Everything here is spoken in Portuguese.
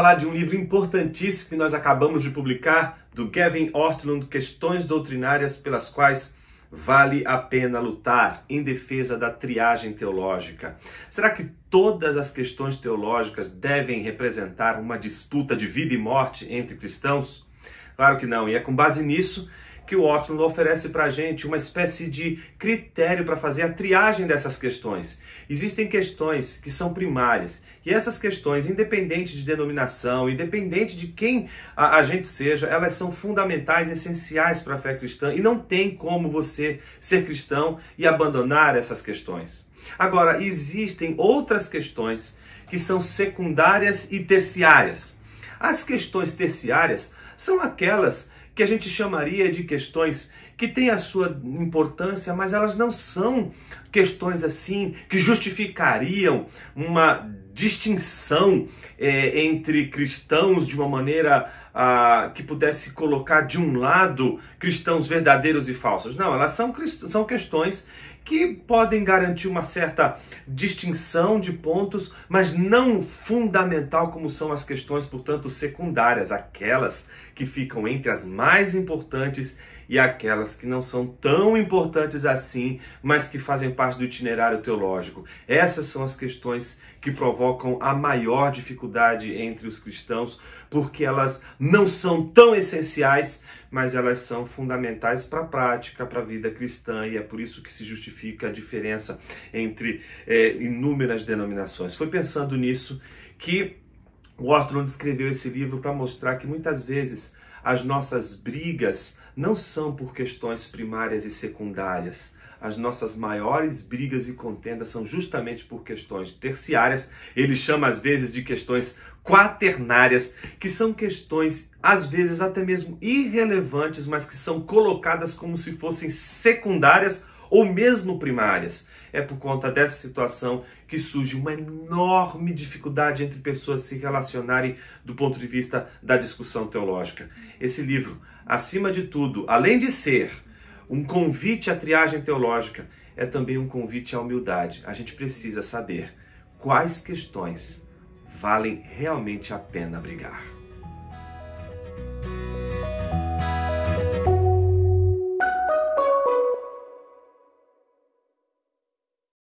falar de um livro importantíssimo que nós acabamos de publicar, do Gavin Ortlund, Questões Doutrinárias pelas quais vale a pena lutar, em defesa da triagem teológica. Será que todas as questões teológicas devem representar uma disputa de vida e morte entre cristãos? Claro que não, e é com base nisso que o Ortlund oferece para a gente uma espécie de critério para fazer a triagem dessas questões. Existem questões que são primárias, e essas questões, independente de denominação, independente de quem a gente seja, elas são fundamentais, essenciais para a fé cristã, e não tem como você ser cristão e abandonar essas questões. Agora, existem outras questões que são secundárias e terciárias. As questões terciárias são aquelas que a gente chamaria de questões que têm a sua importância, mas elas não são questões assim que justificariam uma distinção entre cristãos de uma maneira que pudesse colocar de um lado cristãos verdadeiros e falsos. Não, elas são questões que podem garantir uma certa distinção de pontos, mas não fundamental como são as questões, portanto, secundárias, aquelas que ficam entre as mais importantes e aquelas que não são tão importantes assim, mas que fazem parte do itinerário teológico. Essas são as questões que provocam a maior dificuldade entre os cristãos, porque elas não são tão essenciais, mas elas são fundamentais para a prática, para a vida cristã, e é por isso que se justifica a diferença entre inúmeras denominações. Foi pensando nisso que o Ortlund escreveu esse livro para mostrar que muitas vezes as nossas brigas não são por questões primárias e secundárias. As nossas maiores brigas e contendas são justamente por questões terciárias. Ele chama às vezes de questões quaternárias, que são questões às vezes até mesmo irrelevantes, mas que são colocadas como se fossem secundárias ou mesmo primárias. É por conta dessa situação que surge uma enorme dificuldade entre pessoas se relacionarem do ponto de vista da discussão teológica. Esse livro, acima de tudo, além de ser um convite à triagem teológica, é também um convite à humildade. A gente precisa saber quais questões valem realmente a pena brigar.